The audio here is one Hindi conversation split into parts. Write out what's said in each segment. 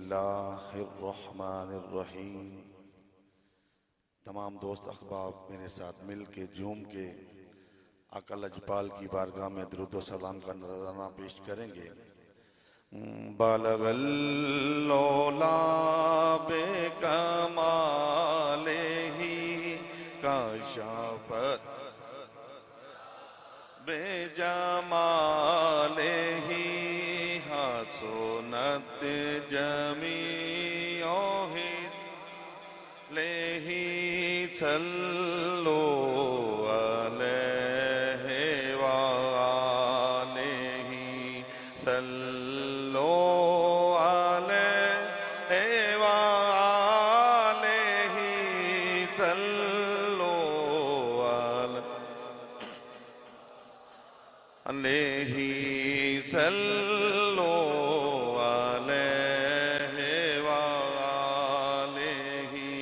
बिस्मिल्लाहिर्रहमानिर्रहीम। तमाम दोस्त अहबाब मेरे साथ मिल के झूम के आका लजपाल की बारगाह में दुरूद व सलाम का नज़राना पेश करेंगे। बालगल लौला बेकमाले ही काशाफत बेजमाले ही हासुनत जमीओ ही लेही सल्लो अलैहि वालेही सल्लो अलैहि वालेही सल्लो अलैहि सल्लो अलैहि वालेही।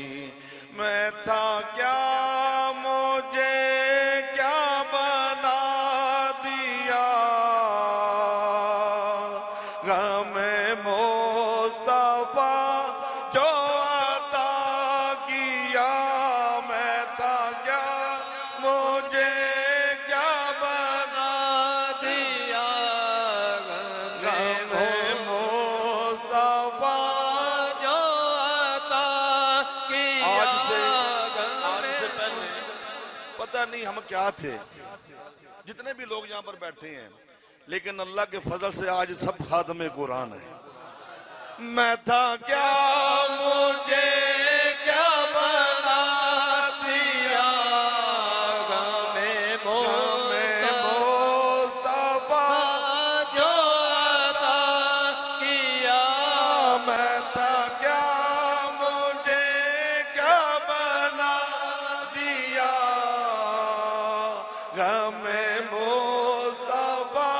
मैं था क्या मुझे क्या बना दिया, गमे मुस्तफा जो अता किया। मैं था क्या मुझे क्या बना दिया, गमे मुस्तफा जो अता किया। आज से पहले पता नहीं हम क्या थे, जितने भी लोग यहाँ पर बैठे हैं, लेकिन अल्लाह के फजल से आज सब खादमे कुरान है। मैं था क्या मुझे क्या बना दिया, गमे मुस्तफा जो अता किया। मैं था क्या मुझे क्या बना दिया, गमे मुस्तफा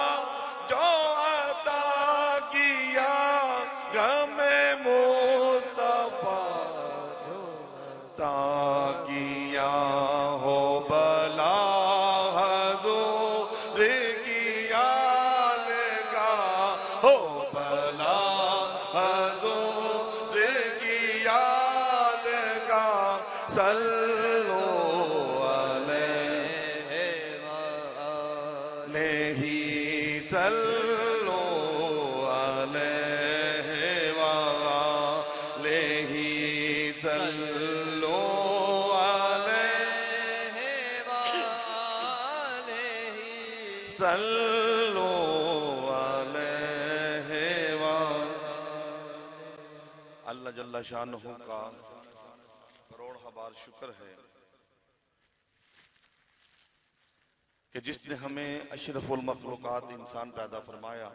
जो अता किया। गमे मुस्तफा जो अता किया हो भला हजूर की आलगा हो भला हजूर की आलगा सल्लो अलैहि सल्लो अलैहि वालेहि सल्लो अलैहि सल्लो अलैहि अल्लाह जल्ला शानहू का करोड़ हबार शुक्र है कि जिसने हमें अशरफुल मखलूकात इंसान पैदा फरमाया।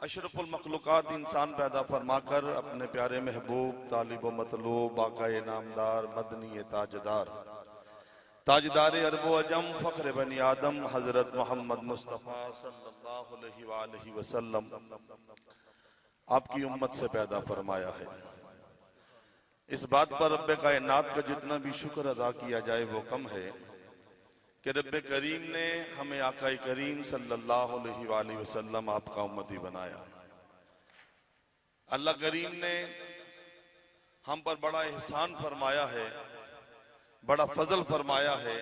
अशरफुल मखलूकात इंसान पैदा फरमाकर अपने प्यारे महबूब तालिब व मतलूब आकाए नामदार मदनी ताजदार ताजदार अरबो अजम फ़ख्र बनी आदम हजरत मोहम्मद मुस्तफ़ा सल्लल्लाहु अलैहि वसल्लम आपकी उम्मत से पैदा फरमाया है। इस बात पर रब्बे कायनात का जितना भी शुक्र अदा किया जाए वो कम है कि रब्बे करीम ने हमें आका करीम सल्लल्लाहु अलैहि वसल्लम आपका उम्मती बनाया। अल्लाह करीम ने हम पर बड़ा एहसान फरमाया है, बड़ा फजल फरमाया है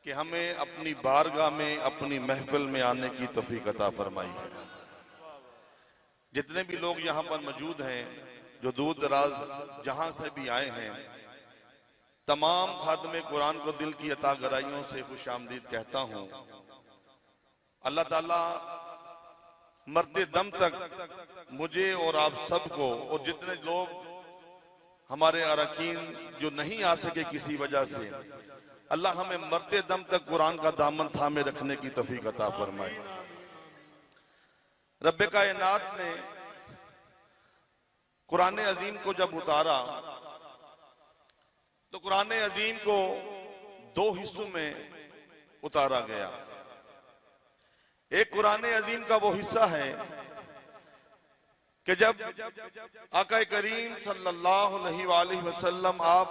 कि हमें अपनी बारगाह में अपनी महफिल में आने की तौफीक अता फरमाई है। जितने भी लोग यहाँ पर मौजूद हैं, जो दूर दराज जहां से भी आए हैं, तमाम खादमे कुरान को दिल की अता गराइयों से खुशामदीद कहता हूँ। अल्लाह ताला मरते दम तक मुझे और आप सबको और जितने लोग हमारे अरकीन जो नहीं आ सके किसी वजह से, अल्लाह हमें मरते दम तक कुरान का दामन थामे रखने की तौफीक अता फरमाए। रब्बे कायनात ने कुरान अजीम को जब उतारा तो कुरान अजीम को दो हिस्सों में उतारा गया। एक कुरान अजीम का वो हिस्सा है कि जब आका करीम सल्लल्लाहु अलैहि वसल्लम आप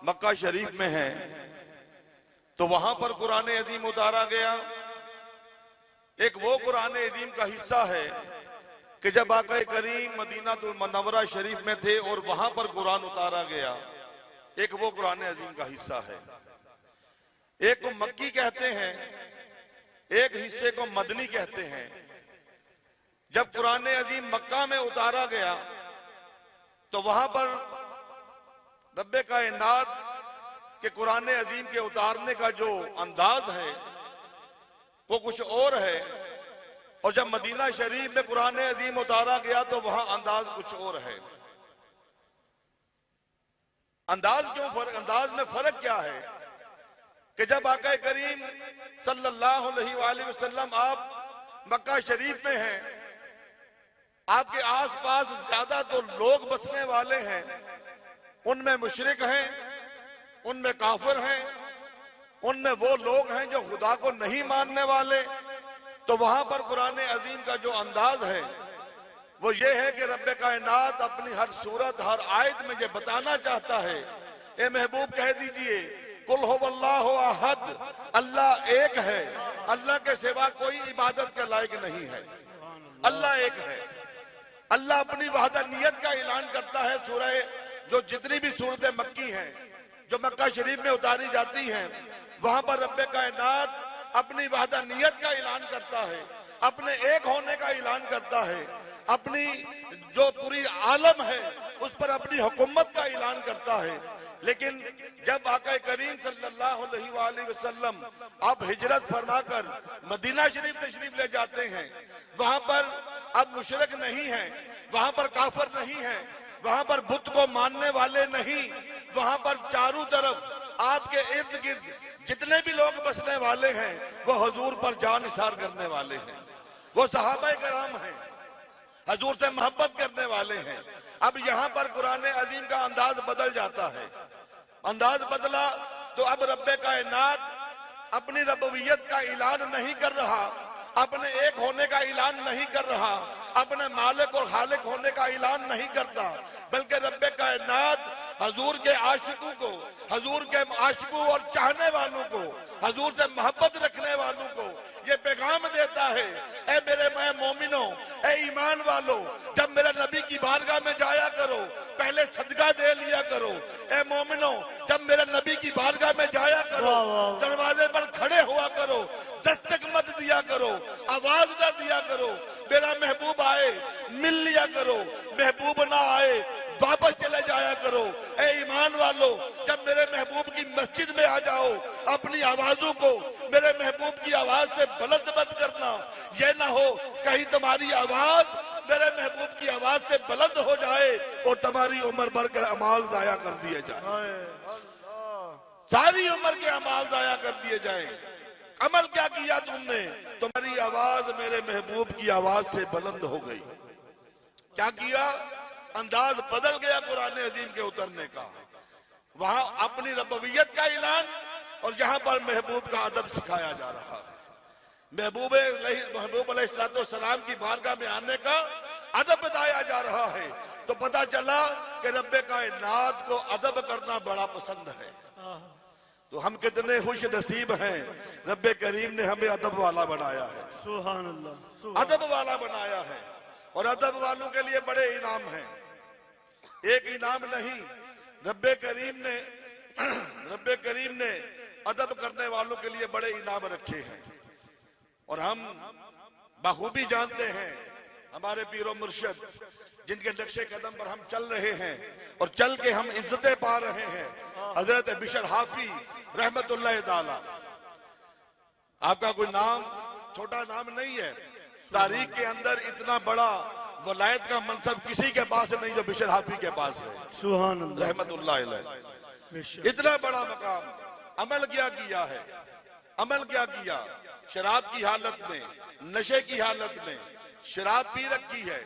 मक्का शरीफ में हैं तो वहां पर कुरान अजीम उतारा गया। एक वो कुरान अजीम का हिस्सा है कि जब आका करीम मदीनातुल मुनव्वरा शरीफ में थे और वहां पर कुरान उतारा गया, एक वो कुरान अजीम का हिस्सा है, एक को मक्की कहते हैं, एक हिस्से को मदनी कहते हैं। जब कुरान अजीम मक्का में उतारा गया तो वहां पर रब्बे कायनात के कुरान अजीम के उतारने का जो अंदाज है वो कुछ और है, और जब मदीना शरीफ में कुरान अजीम उतारा गया तो वहां अंदाज कुछ और है। अंदाज में फर्क क्या है कि जब आका करीम सल्लल्लाहु अलैहि वसल्लम आप मक्का शरीफ में हैं, आपके आसपास ज्यादा तो लोग बसने वाले हैं, उनमें मुशरिक हैं, उनमें काफिर हैं, उनमें वो लोग हैं जो खुदा को नहीं मानने वाले। तो वहां पर कुरान अजीम का जो अंदाज है वो ये है कि रब्बे कायनात अपनी हर सूरत हर आयत में ये बताना चाहता है, ए महबूब कह दीजिए कुल हुवल्लाहु अहद, अल्लाह एक है, अल्लाह के सिवा कोई इबादत के लायक नहीं है, अल्लाह एक है। अल्लाह अपनी वहदानियत का ऐलान करता है। सूरह जो जितनी भी सूरतें मक्की हैं जो मक्का शरीफ में उतारी जाती हैं, वहां पर रब्बे कायनात अपनी वहदानियत का ऐलान करता है, अपने एक होने का ऐलान करता है, अपनी जो पूरी आलम है उस पर अपनी हुकूमत का ऐलान करता है। लेकिन जब आका करीम सल्लल्लाहु अलैहि वसल्लम आप हिजरत फरमाकर मदीना शरीफ तशरीफ ले जाते हैं, वहां पर अब मुशरिक नहीं है, वहां पर काफिर नहीं है, वहां पर बुत को मानने वाले नहीं, वहां पर चारों तरफ आपके इर्द गिर्द जितने भी लोग बसने वाले हैं वो हुजूर पर जान निसार करने वाले हैं, वो सहाबा कराम हैं, हुजूर से मोहब्बत करने वाले हैं। अब यहाँ पर कुरान अजीम का अंदाज बदल जाता है। अंदाज बदला तो अब रब्बे कायनात अपनी रब्बियत का ऐलान नहीं कर रहा, अपने एक होने का ऐलान नहीं कर रहा, अपने मालिक और खालिक होने का ऐलान नहीं करता, बल्कि रब्बे कायनात हजूर के आशिकों को, हजूर के आशिकों और चाहने वालों को, हजूर से मोहब्बत रखने वालों को ये पैगाम देता है, ए मेरे मैं मोमिनो, ए ईमान वालो, जब मेरे नबी की बारगाह में जाया करो पहले सदका दे लिया करो। ए मोमिनो, जब मेरे नबी की बारगाह में जाया करो दरवाजे पर खड़े हुआ करो, दस्तक मत दिया करो, आवाज ना दिया करो, मेरा महबूब आए मिल लिया करो, महबूब ना आए वापस चले जाया करो। ए ईमान वालो, जब मेरे महबूब की मस्जिद में आ जाओ अपनी आवाजों को मेरे महबूब की आवाज से बुलंद मत करना, ये ना हो कहीं तुम्हारी आवाज मेरे महबूब की आवाज से बुलंद हो जाए और तुम्हारी उम्र भर के अमाल जाया कर दिए जाए, सारी उम्र के अमाल जाया कर दिए जाए। अमल क्या किया तुमने? तुम्हारी आवाज मेरे महबूब की आवाज से बुलंद हो गई। क्या किया? अंदाज बदल गया कुरान अजीम के उतरने का। वहां अपनी रब्बियत का ऐलान और जहां पर महबूब का अदब सिखाया जा रहा है। महबूब अलैहिस्सलाम की बारगाह में आने का अदब बताया जा रहा है। तो पता चला कि रब्बे कायनात को अदब करना बड़ा पसंद है। तो हम कितने खुश नसीब हैं, रब्बे करीम ने हमें अदब वाला बनाया है। सुभान अल्लाह, अदब वाला बनाया है। और अदब वालों के लिए बड़े इनाम हैं। एक इनाम नहीं, रब्बे करीम ने अदब करने वालों के लिए बड़े इनाम रखे हैं। और हम बखूबी जानते हैं हमारे पीरो मुर्शिद जिनके नक्शे कदम पर हम चल रहे हैं और चल के हम इज्जतें पा रहे हैं, हजरत बिशर हाफी रहमतुल्लाह ताला। आपका कोई नाम छोटा नाम नहीं है, तारीख के अंदर इतना बड़ा वलायत का मनसब किसी के पास नहीं जो बिशर हाफी के पास है, सुभान अल्लाह, रहमतुल्लाह अलैह। इतना बड़ा मकाम। अमल क्या किया है? अमल क्या किया? शराब की हालत में, नशे की हालत में शराब पी रखी है,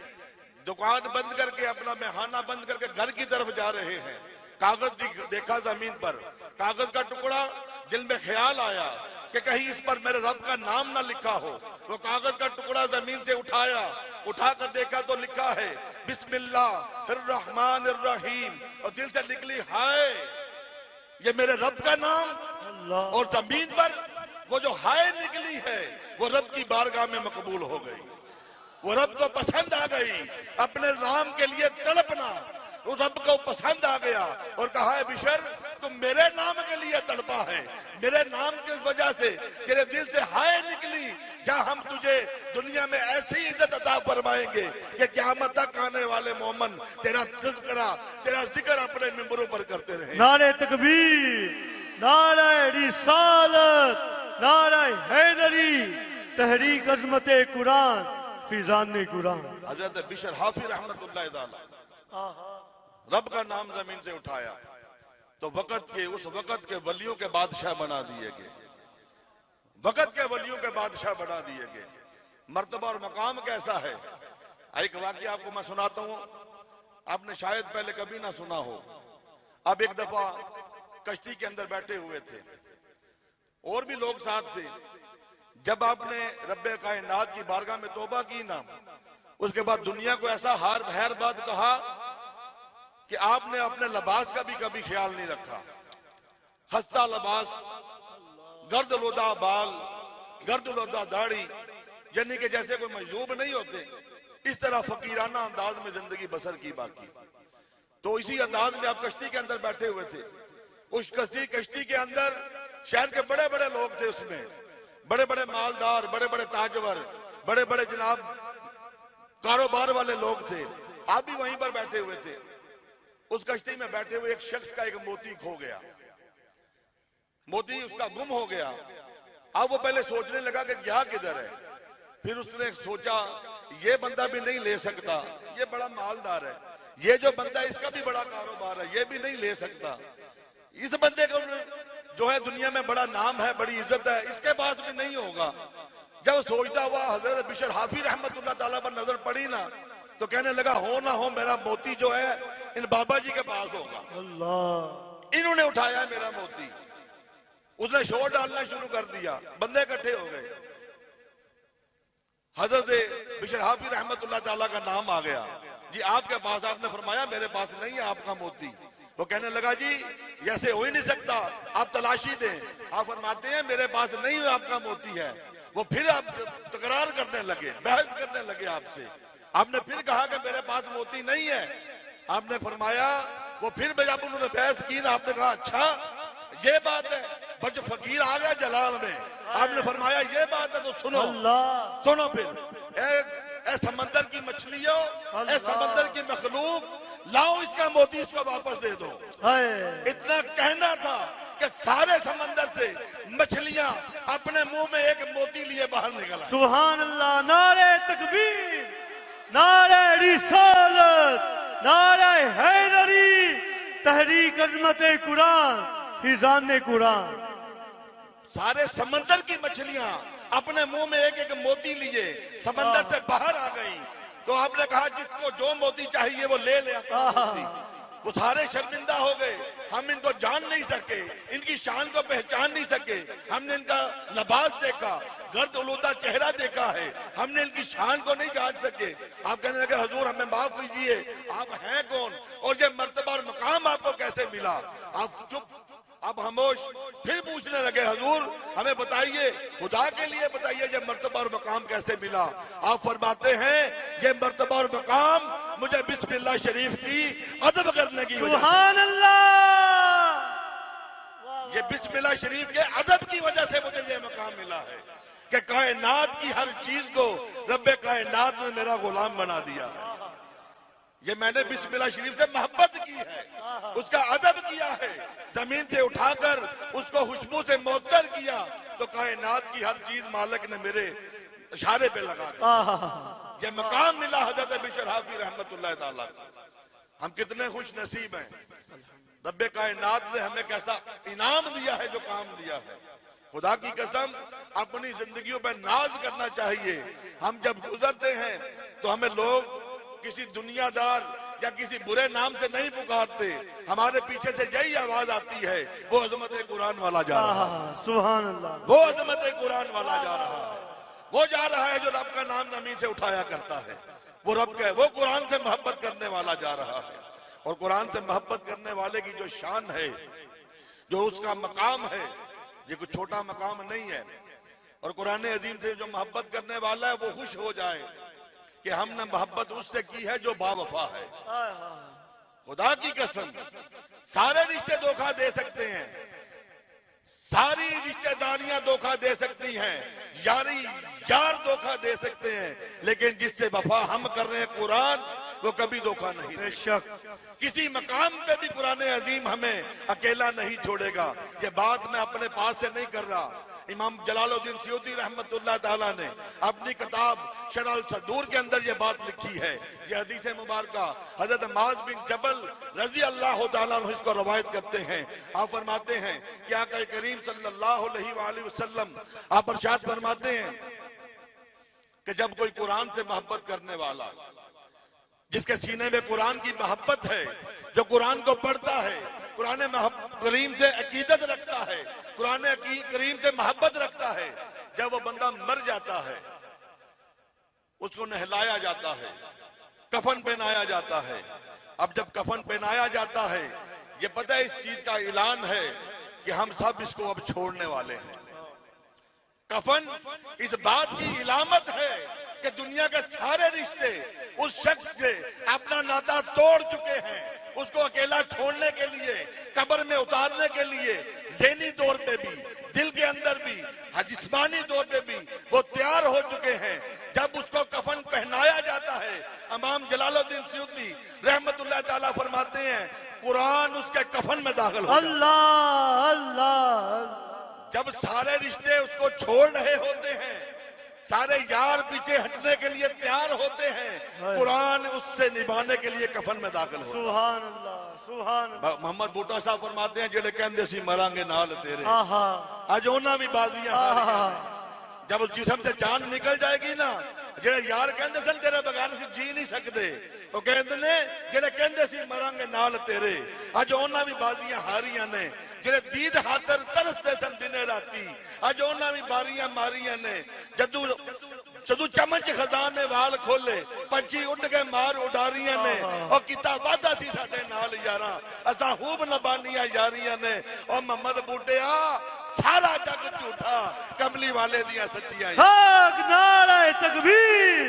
दुकान बंद करके अपना मेहाना बंद करके घर की तरफ जा रहे हैं। कागज देखा जमीन पर, कागज का टुकड़ा, दिल में ख्याल आया कि कहीं इस पर मेरे रब का नाम ना लिखा हो। वो कागज का टुकड़ा जमीन से उठाया, उठाकर देखा तो लिखा है बिस्मिल्लाहिर्रहमानिर्रहीम, और दिल से निकली हाय, ये मेरे रब का नाम। और जमीन पर वो जो हाय निकली है वो रब की बारगाह में मकबूल हो गई। वो रब को पसंद आ गई, अपने नाम के लिए तड़पना वो रब को पसंद आ गया और कहा है बिशर तुम मेरे नाम के लिए तड़पा है, मेरे नाम की वजह से तेरे दिल से हाय निकली, जहां हम तुझे दुनिया में ऐसी इज्जत अता फरमाएंगे कि क़यामत तक आने वाले मोमन तेरा तज़किरा तेरा जिक्र अपने मिंबरों पर करते रहे। नारे तकबीर, नारे रिसालत, नारे हैदरी, तहरीक अजमत कुरान, फिजान कुरान। हजरत बिशर हाफी रहमतुल्लाह अलैह रब का नाम जमीन से उठाया तो उस वक़्त के वलियों के बादशाह बना दिए गए, वक़्त के वलियों के बादशाह बना दिए गए। मर्तबा और मकाम कैसा है, एक वाक़या आपको मैं सुनाता हूँ, आपने शायद पहले कभी ना सुना हो। अब एक दफा कश्ती के अंदर बैठे हुए थे, और भी लोग साथ थे। जब आपने रब्बे कायनात की बारगाह में तौबा की ना, उसके बाद दुनिया को ऐसा हैर बात कहा कि आपने अपने लिबास का भी कभी ख्याल नहीं रखा। हंसता लिबास, गर्दलोदा बाल, गर्दलोदा दाढ़ी, यानी कि जैसे कोई मजलूब नहीं होते, इस तरह फकीराना अंदाज में जिंदगी बसर की बाकी। तो इसी अंदाज में आप कश्ती के अंदर बैठे हुए थे। उस कश्ती के अंदर शहर के बड़े बड़े लोग थे, उसमें बड़े बड़े मालदार, बड़े बड़े ताजवर, बड़े बड़े जनाब कारोबार वाले लोग थे। आप भी वहीं पर बैठे हुए थे। उस कश्ती में बैठे हुए एक शख्स का एक मोती खो गया, मोती उसका गुम हो गया। अब वो पहले सोचने लगा कि क्या किधर है, फिर उसने सोचा ये बंदा भी नहीं ले सकता, ये बड़ा मालदार है, ये जो बंदा इसका भी बड़ा कारोबार है, ये भी नहीं ले सकता, इस बंदे को जो है दुनिया में बड़ा नाम है, बड़ी इज्जत है, इसके पास भी नहीं होगा। जब सोचता हुआ हजरत बिशर हाफी रहमतुल्लाह ताला पर नजर पड़ी ना, तो कहने लगा हो ना हो मेरा मोती जो है इन बाबा जी के पास होगा, अल्लाह, इन्होंने उठाया मेरा मोती। उसने शोर डालना शुरू कर दिया, बंदे इकट्ठे हो गए। हजरत बिशर हाफी रहमतुल्लाह ताला का नाम आ गया, जी आपके पास, आपने फरमाया मेरे पास नहीं है आपका मोती। वो कहने लगा जी ऐसे हो ही नहीं सकता, आप तलाशी दें। आप फरमाते हैं मेरे पास नहीं है आपका मोती है। वो फिर आप तकरार करने लगे, बहस करने लगे आपसे। आपने फिर कहा कि मेरे पास मोती नहीं है। आपने फरमाया, वो फिर जब उन्होंने बहस की ना, आपने कहा अच्छा ये बात है, बच फकीर आ गया जलाल में। आपने फरमाया ये बात है तो सुनो, अल्लाह, सुनो फिर ए समंदर की मछलियों, ए समंदर की मखलूक, लाओ इसका मोती, इसको वापस दे दो। इतना कहना था कि सारे समंदर से मछलियां अपने मुंह में एक मोती लिए बाहर निकल। सुभान अल्लाह, नारे तकबीर, नारे रिसालत, नारे हैदरी, तहरीक अजमत कुरान, फिजान कुरान। सारे समंदर की मछलियां अपने मुंह में एक एक मोती लिए समंदर से बाहर आ गई। तो आपने कहा जिसको जो मोती चाहिए वो ले ले अपना मोती। वो सारे शर्मिंदा हो गए, हम इनको जान नहीं सके, इनकी शान को पहचान नहीं सके। हमने इनका लिबास देखा, गर्द उलूदा चेहरा देखा है, हमने इनकी शान को नहीं जान सके। आप कहने लगे हुजूर हमें माफ कीजिए, आप हैं कौन और ये मर्तबा और मकाम आपको कैसे मिला? आप चुप, आप खामोश। फिर पूछने लगे हुजूर हमें बताइए, खुदा के लिए बताइए ये मर्तबा और मकाम कैसे मिला? आप फरमाते हैं ये मर्तबा और मकाम मुझे बिस्मिल्लाह शरीफ की अदब करने की वजह सुभान अल्लाह, से, ये बिस्मिल्लाह शरीफ के अदब की वजह से मुझे ये मकाम मिला है कि कायनात की हर चीज को रब्बे कायनात ने मेरा गुलाम बना दिया है। ये मैंने बिस्मिल्लाह शरीफ से मोहब्बत की है, उसका अदब किया है, जमीन से उठाकर उसको खुशबू से मुअत्तर किया, तो कायनात की हर चीज मालिक ने मेरे इशारे पे लगा दिया। ये मकाम मिला हजरत बिशर हाफी रहमतुल्लाह ताला को। हम कितने खुश नसीब हैं, रब्बे कायनात ने हमें कैसा इनाम दिया है, जो काम दिया है। खुदा की कसम अपनी जिंदगियों पर नाज करना चाहिए। हम जब गुजरते हैं तो हमें लोग किसी दुनियादार या किसी बुरे नाम से नहीं पुकारते, हमारे पीछे से यही आवाज आती है, वो अजमत कुरान वाला जा रहा है, सुभान अल्लाह, वो अजमत कुरान वाला जा रहा है, वो जा रहा है जो रब का नाम जमीन से उठाया करता है, वो रब का, वो कुरान से मोहब्बत करने वाला जा रहा है। और कुरान से मोहब्बत करने वाले की जो शान है, जो उसका मकाम है, ये कोई छोटा मकाम नहीं है। और कुरान अजीम से जो मोहब्बत करने वाला है वो खुश हो जाए, कि हमने मोहब्बत उससे की है जो बावफा है। हाय हाय। खुदा की कसम, सारे रिश्ते धोखा दे सकते हैं, सारी रिश्तेदारियां धोखा दे सकती हैं, यार धोखा दे सकते हैं, लेकिन जिससे वफा हम कर रहे हैं कुरान, वो कभी धोखा नहीं देगा। बेशक। किसी मकाम पे भी कुरान अजीम हमें अकेला नहीं छोड़ेगा। ये बात मैं अपने पास से नहीं कर रहा, इमाम जलालुद्दीन सयूती रहमतुल्लाह ताला ने अपनी किताब शरह अल सदूर के अंदर ये बात लिखी है। ये हदीस मुबारक हजरत माज बिन जबल रजी अल्लाह ताला अन्हु इसको रवायत करते हैं। आप फरमाते हैं कि आका करीम सल्लल्लाहु अलैहि वसल्लम आप इरशाद फरमाते हैं कि जब कोई कुरान से मोहब्बत करने वाला, जिसके सीने में कुरान की मोहब्बत है, जो कुरान को पढ़ता है, कुरान करीम से अकीदत रखता है, कुरान करीम से मोहब्बत रखता है, जब वो बंदा मर जाता है, उसको नहलाया जाता है, कफन पहनाया जाता है। अब जब कफन पहनाया जाता है, ये पता है इस चीज का ऐलान है कि हम सब इसको अब छोड़ने वाले हैं। कफन इस बात की इलामत है कि दुनिया के सारे रिश्ते उस शख्स से अपना नाता तोड़ चुके हैं। उसको अकेला छोड़ने के लिए, कब्र में उतारने के लिए ज़हनी तौर पे भी, दिल के अंदर भी, जिस्मानी तौर पे भी वो तैयार हो चुके हैं। जब उसको कफन पहनाया जाता है, इमाम जलालुद्दीन सयूती रहमतुल्लाह ताला फरमाते हैं कुरान उसके कफन में दाखिल हो जाता है। अल्लाह अल्लाह। जब सारे रिश्ते उसको छोड़ रहे होते हैं, सारे यार पीछे हटने के लिए तैयार होते हैं, कुरान उससे निभाने के लिए कफन में दाखिल होता है। सुभान अल्लाह सुभान अल्लाह। मोहम्मद बूटा साहब फरमाते हैं जेड़े कहंदे सी मरांगे नाल तेरे, आहा आज उन्हां भी बाजियां हारियां ने। जब उस जिस्म से जान निकल जाएगी ना, जेड़े यार कहंदे सन तेरे बगैर सी जी नहीं सकते, वो कहंदे ने जेड़े कहंदे सी मरांगे नाल तेरे, आज उन्हां भी बाजियां हारियां ने। जेड़े दीद खातर तरसदे सन दिने राती, आज उन्हां भी बारियां मारियां ने। जदू चमच खजाने वाल खोले, पंछी उड़ के मार उडारियां ने। और किता वादा सी साडे नाल यारां, असां खूब नबानियां यारियां ने। और मोहम्मद बूटिया सारा जग झूठा, कमली वाले दियां सच्चियां। हक नारे तकबीर,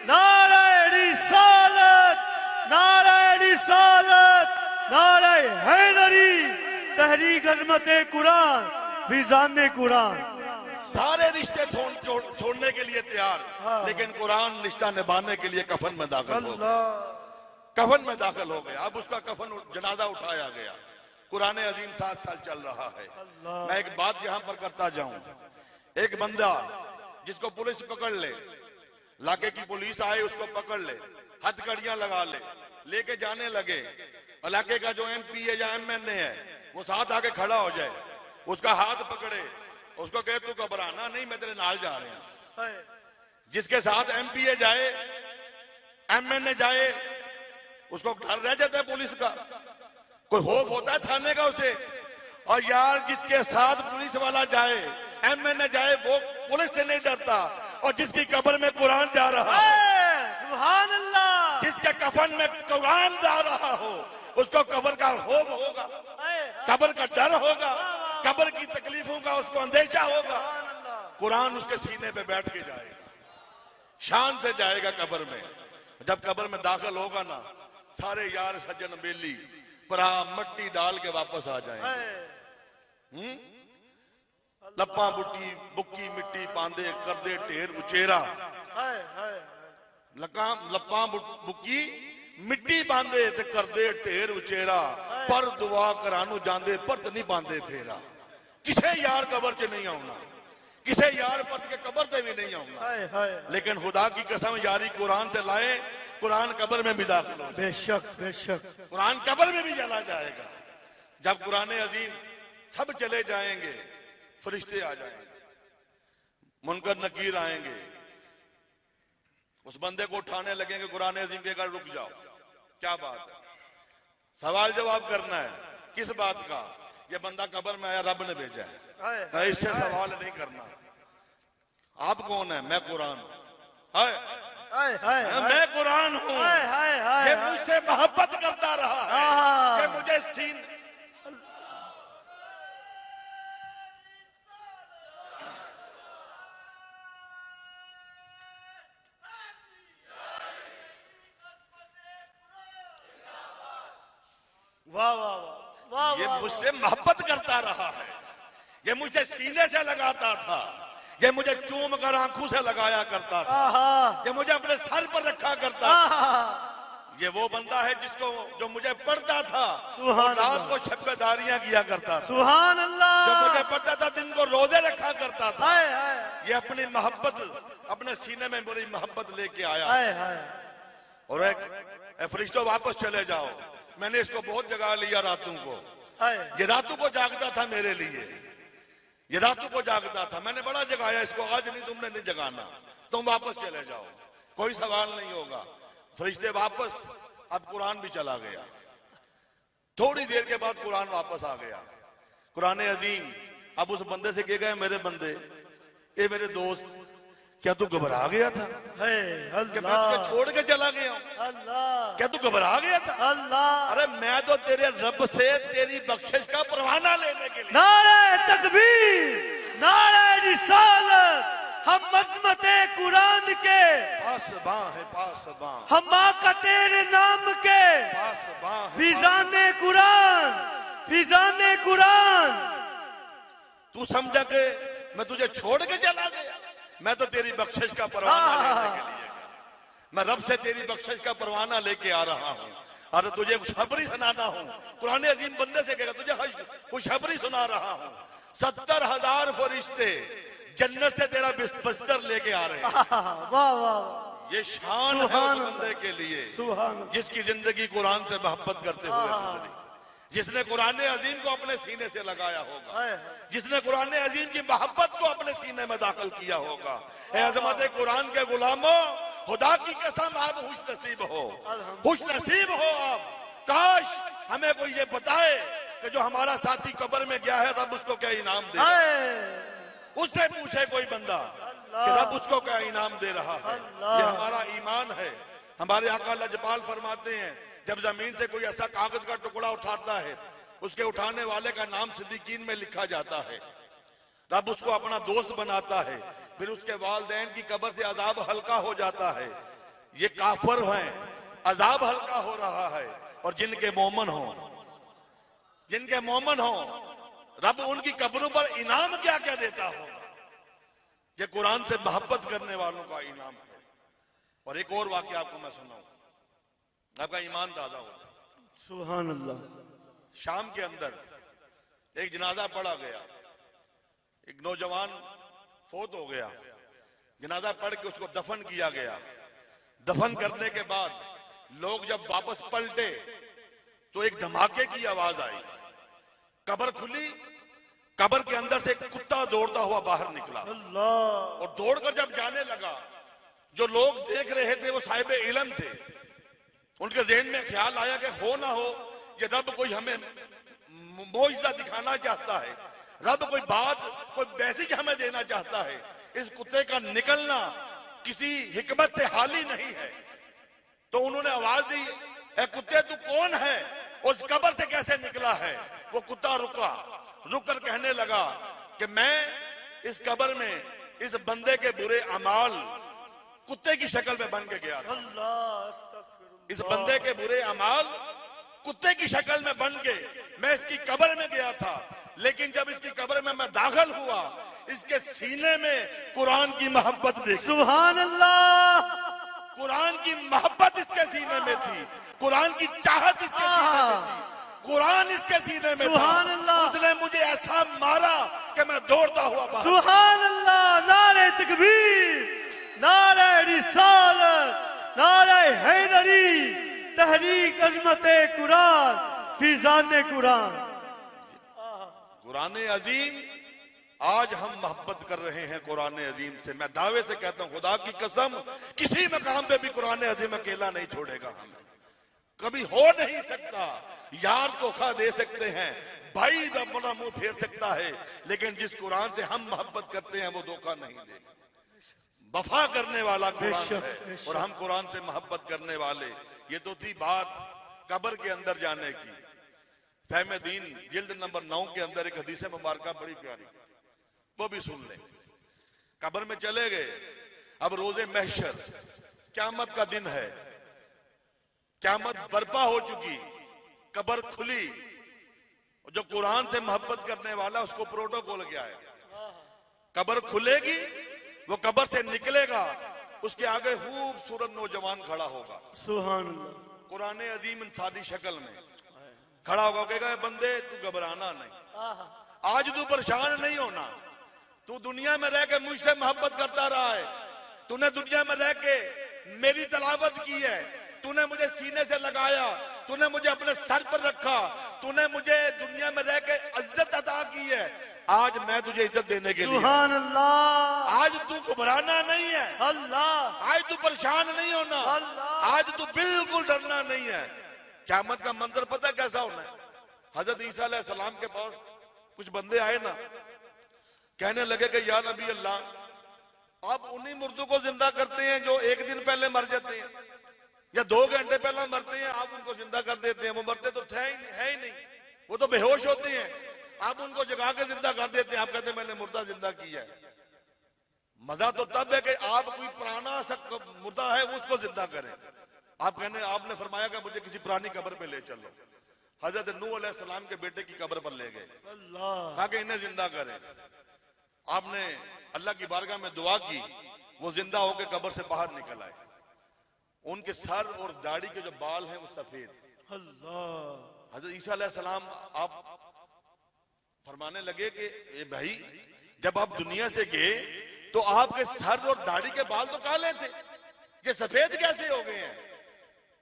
नारे रिसालत, नारे रिसालत, नारे हैदरी, तहरीक अजमत कुरान, फिजान कुरान। सारे रिश्ते छोड़ने के लिए तैयार, लेकिन कुरान रिश्ता निभाने के लिए कफन में दाखिल हो गया। कफन में दाखिल हो गया। अब उसका कफन जनाजा उठाया गया। कुरान अजीम 7 साल चल रहा है। मैं एक बात यहां पर करता जाऊं, एक बंदा जिसको पुलिस पकड़ ले, इलाके की पुलिस आए उसको पकड़ ले, हथकड़ियां लगा ले, लेके जाने लगे, इलाके का जो MP है या MNA है वो साथ आके खड़ा हो जाए, उसका हाथ पकड़े, उसको कहे तू घबराना नहीं, मैं तेरे नाल जा रहा हूं। जिसके साथ MPA जाए, MNA जाए, उसको डर रह जाता है पुलिस का, कोई खौफ होता है थाने का उसे। और यार जिसके साथ पुलिस वाला जाए, MNA जाए, वो पुलिस से नहीं डरता। और जिसकी कब्र में कुरान जा रहा है, सुभान अल्लाह, जिसके कफन में कुरान जा रहा हो, उसको कब्र का खौफ होगा, कब्र का डर होगा, कब्र की तकलीफों का उसको अंदेशा होगा। कुरान उसके सीने पे बैठ के जाएगा, शान से जाएगा कब्र में। जब कब्र में दाखिल होगा ना, सारे यार सज्जन बेली परा मट्टी डाल के वापस आ जाएंगे। लप्पा बुट्टी बुक्की मिट्टी पांदे कर दे ढेर उचेरा, लप्पा बुक्की मिट्टी पांदे ते कर दे ढेर उचेरा, पर दुआ करानू जांदे परत नहीं पांदे फेरा। किसे यार कब्र च नहीं आना, किसे यार परत के कब्र से भी नहीं आना, लेकिन खुदा की कसम यारी कुरान से लाए, कुरान कब्र में भी दाखिल हो। बेशक बेशक, कुरान कब्र में भी चला जाएगा। जब कुरान अजीम सब चले जाएंगे, फरिश्ते आ जाएंगे, मुनकर नकीर आएंगे, उस बंदे को उठाने लगेंगे। कुरान अजीम के रुक जाओ, क्या बात है, सवाल जवाब करना है। किस बात का? ये बंदा कब्र में आया, रब ने भेजा है, इससे सवाल नहीं करना। आप कौन है? मैं कुरान हूं। मैं कुरान हूं। ये मुझसे मोहब्बत करता रहा है, ये मुझे सीन वाह वाह वाह वाह ये वाह, मुझसे मोहब्बत करता रहा है, ये मुझे सीने से लगाता था, ये मुझे चूम कर आंखों से लगाया करता था, आहा, ये मुझे अपने सर पर रखा करता था। आहा, ये वो बंदा है जिसको जो मुझे पढ़ता था सुभान और रात अल्लाह। को शब्बेदारियां किया करता था, सुभान जो अल्लाह। मुझे पढ़ता था दिन को रोजे रखा करता था। हाय हाय ये अपनी मोहब्बत अपने सीने में मेरी मोहब्बत लेके आया हाय हाय। और एक फरिश्तों वापस चले जाओ। मैंने इसको बहुत जगा लिया रातों को, हाय ये रातों को जागता था मेरे लिए, ये रातों को जागता था, मैंने बड़ा जगाया इसको, आज नहीं तुमने नहीं जगाना, तुम वापस चले जाओ, कोई सवाल नहीं होगा। फरिश्ते वापस, अब कुरान भी चला गया। थोड़ी देर के बाद कुरान वापस आ गया, कुरान अजीम। अब उस बंदे से कह गए, मेरे बंदे, ये मेरे दोस्त, क्या तू घबरा गया था हाय कि मैं तुझे अल्लाह छोड़ के चला गया हूं? अल्लाह क्या तू घबरा गया था? अल्लाह। अरे मैं तो तेरे रब से तेरी बख्शिश का परवाना लेने के लिए। नारे तकबीर, नारे रिसालत, हम अज़मते कुरान के, पासबां है पासबां, हम आका तेरे नाम के, पासबां है। फिजाने कुरान, फिजाने कुरान। तू समझा कि मैं तुझे छोड़ के चला गया? मैं तो तेरी बख्शिश का परवाना लेने के लिए गया। मैं रब से तेरी बख्शिश का परवाना लेके आ रहा हूँ। अरे तुझे खुशखबरी सुनाना हूँ। कुरान अजीम बंदे से कहेगा, तुझे खुशखबरी सुना रहा हूँ। 70,000 फरिश्ते जन्नत से तेरा बिस्तर लेके आ रहे हैं। वाह वाह, ये शान है उस बंदे के लिए सुभान जिसकी जिंदगी कुरान से मोहब्बत करते हुए गुजरी, जिसने कुरान अजीम को अपने सीने से लगाया होगा, हाय। जिसने कुरान अजीम की मोहब्बत को अपने सीने में दाखिल किया होगा। ए अजमत कुरान के गुलामों, खुदा की कसम आप खुश नसीब हो, खुश नसीब हो आप। काश हमें कोई ये बताए कि जो हमारा साथी कब्र में गया है रब उसको क्या इनाम दे रहा है। हाय। उससे पूछे कोई बंदा कि रब उसको क्या इनाम दे रहा है। ये हमारा ईमान है। हमारे आका लजपाल फरमाते हैं, जब जमीन से कोई ऐसा कागज का टुकड़ा उठाता है, उसके उठाने वाले का नाम सिद्दीकीन में लिखा जाता है। रब उसको अपना दोस्त बनाता है, फिर उसके वालिदैन की कब्र से अजाब हल्का हो जाता है। ये काफर हैं, अजाब हल्का हो रहा है। और जिनके मोमन हो, जिनके मोमन हो, रब उनकी कब्रों पर इनाम क्या क्या देता होगा। ये कुरान से मोहब्बत करने वालों का इनाम है। और एक और वाक्य आपको मैं सुनाऊं, आपका ईमान ताजा हो जाए। सुभान अल्लाह। शाम के अंदर एक जनाजा पढ़ा गया, एक नौजवान फोत हो गया, जनाजा पढ़ के उसको दफन किया गया। दफन करने के बाद लोग जब वापस पलटे तो एक धमाके की आवाज आई, कब्र खुली, कब्र के अंदर से एक कुत्ता दौड़ता हुआ बाहर निकला अल्लाह। और दौड़कर जब जाने लगा, जो लोग देख रहे थे वो साहिब इल्म थे। उनके जहन में ख्याल आया कि हो ना हो ये रब कोई हमें मोइज़ा दिखाना चाहता है, रब कोई बात, कोई मैसेज हमें देना चाहता है। इस कुत्ते का निकलना किसी हिकमत से हाली नहीं है। तो उन्होंने आवाज दी, ए कुत्ते तू कौन है और इस कब्र से कैसे निकला है? वो कुत्ता रुका, रुक कर कहने लगा कि मैं इस कब्र में इस बंदे के बुरे अमाल कुत्ते की शक्ल में बन के गया था। अल्लाह। इस बंदे के बुरे अमाल कुत्ते की शक्ल में बन के मैं इसकी कब्र में गया था। लेकिन जब इसकी कब्र में मैं दाखिल हुआ, इसके सीने में कुरान की मोहब्बत देखी। सुभान अल्लाह। कुरान की मोहब्बत इसके सीने में थी, कुरान की चाहत इसके सीने में थी, कुरान इसके सीने में था। सुभान अल्लाह। उसने मुझे ऐसा मारा कि मैं दौड़ता हुआ बाहर। सुभान अल्लाह। नारे तकबीर, नारे रिसालत, नारे हैदरी, तहरीक अज़मते कुरान, फिजाने कुरान। कुरान अजीम, आज हम मोहब्बत कर रहे हैं कुरान अजीम से। मैं दावे से कहता हूं, खुदा की कसम, किसी मकाम पे भी कुरान अजीम अकेला नहीं छोड़ेगा हमें, कभी हो नहीं सकता। यार धोखा दे सकते हैं, भाई अपना मुंह फेर सकता है, लेकिन जिस कुरान से हम मोहब्बत करते हैं वो धोखा नहीं देगा। वफा करने वाला कुरान है और हम कुरान से मोहब्बत करने वाले। ये तो थी बात कब्र के अंदर जाने की। फहम दीन जिल्द नंबर 9 के अंदर एक हदीस मुबारक बड़ी प्यारी, वो भी सुन लें। कब्र में चले गए, अब रोजे महशर, क़यामत का दिन है, क़यामत बर्पा हो चुकी, कब्र खुली, जो कुरान से मोहब्बत करने वाला उसको प्रोटोकॉल क्या है, कब्र खुलेगी, वो कब्र से निकलेगा, उसके आगे खूबसूरत नौजवान खड़ा होगा, सुभान अल्लाह, कुरान अजीम इंसानी शक्ल में खड़ा होगा, कहेगा बंदे तू घबराना नहीं, आज तू परेशान नहीं होना, तू दुनिया में रह के मुझसे मोहब्बत करता रहा है, तूने दुनिया में रह के मेरी तलावत की है, तूने मुझे सीने से लगाया, तूने मुझे अपने सर पर रखा, तूने मुझे दुनिया में रह के इज्जत अता की है, आज मैं तुझे इज्जत देने के लिए, सुभान अल्लाह, आज तू घबराना नहीं है, अल्लाह, आज तू परेशान नहीं होना, आज तू बिल्कुल डरना नहीं है। क़यामत का मंजर पता कैसा होना है? हजरत ईसा अलैहिस्सलाम के पास कुछ बंदे आए ना, कहने लगे कि या नबी अल्लाह, आप उन्हीं मुर्दों को जिंदा करते हैं जो एक दिन पहले मर जाते हैं, या 2 घंटे पहले मरते हैं, आप उनको जिंदा कर देते हैं, वो मरते तो है ही नहीं, वो तो बेहोश होते हैं, आप उनको जगा के जिंदा कर देते हैं, आप कहते हैं मैंने मुर्दा जिंदा किया है। मजा तो तब है कि आप कोई पुराना मुर्दा है वो उसको जिंदा करें। आपने फरमाया कि मुझे किसी पुरानी कब्र पे ले चलो, हजरत नूह अलैहिस्सलाम के बेटे की कब्र पर ले गए, कहा कि इन्हें जिंदा करें। आपने अल्लाह की बारगाह में दुआ की, वो जिंदा होकर कब्र से बाहर निकल आए, उनके सर और दाढ़ी के जो बाल हैं वो सफेद। अल्लाह, हजरत ईसा अलैहिस्सलाम आप फरमाने लगे कि ए भाई, जब आप दुनिया से गए तो आपके सर और दाढ़ी के बाल तो काले थे, ये सफेद कैसे हो गए हैं?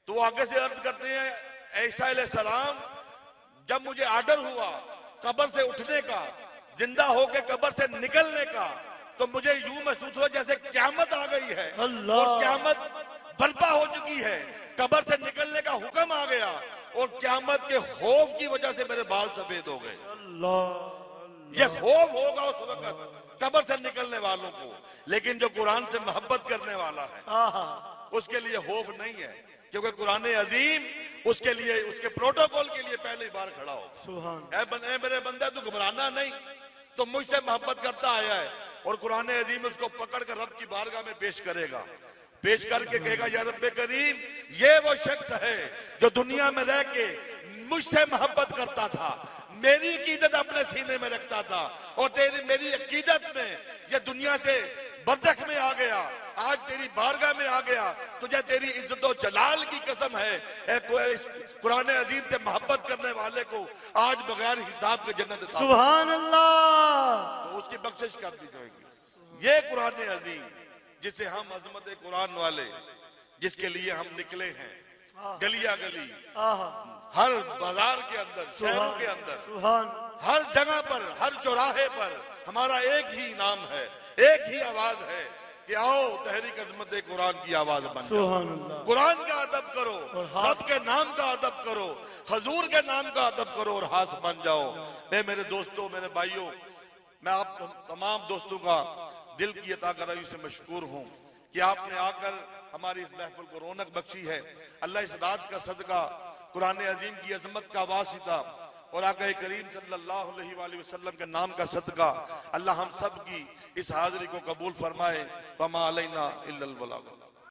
तो वो आगे से अर्ज करते हैं, ईसा अलैहिस्सलाम, जब मुझे आर्डर हुआ कब्र से उठने का, जिंदा होकर कब्र से निकलने का, तो मुझे यूं महसूस हुआ जैसे क़यामत आ गई है और क़यामत बर्पा हो चुकी है, कब्र से निकलने का हुक्म आ गया और क़यामत के खौफ की वजह से मेरे बाल सफेद हो गए। ये खौफ होगा उस वक्त कब्र से निकलने वालों को, लेकिन जो कुरान से मोहब्बत करने वाला है उसके लिए खौफ नहीं है, क्योंकि कुरान अजीम उसके लिए, उसके प्रोटोकॉल के लिए पहली बार खड़ा हो। मेरे बंदे तू घबराना नहीं, तो मुझसे मोहब्बत करता आया है, और कुरान अजीम उसको पकड़ कर रब की बारगाह में पेश करेगा, पेश करके कहेगा या रब्बे करीम, ये वो शख्स है जो दुनिया में रह के मुझसे मोहब्बत करता था, मेरी अकीदत अपने सीने में रखता था, और मेरी अकीदत में ये दुनिया से बरज़ख में आ गया, आज तेरी बारगाह में आ गया, तुझे तेरी इज्जत और जलाल की कसम है, कुरान अजीम से मोहब्बत करने वाले को आज बगैर हिसाब के जन्नत, सुभान अल्लाह, तो उसकी बख्शिश कर दी जाएगी। ये कुरान अजीम जिसे हम अजमत कुरान वाले, जिसके लिए हम निकले हैं, गलिया गली, हर बाजार के अंदर, शहरों के अंदर, हर जगह पर, हर चौराहे पर हमारा एक ही नाम है, एक ही आवाज है कि आओ तहरीक अजमत कुरान की आवाज बन जाओ, कुरान का अदब करो, रब के नाम का अदब करो, हजूर के नाम का अदब करो और हास बन जाओ। मेरे दोस्तों, मेरे भाइयों, मैं आप तमाम दोस्तों का दिल की अता कराई से मशकूर हूँ कि आपने आकर हमारी इस महफिल को रौनक बख्शी है। अल्लाह इस रात का सदका, कुरान अजीम की अजमत का वासिता और आका करीम सल्लल्लाहु अलैहि वसल्लम के नाम का सदका, अल्लाह हम सब की इस हाजिरी को कबूल फरमाए। वमा अलैना इल्लल बलाग।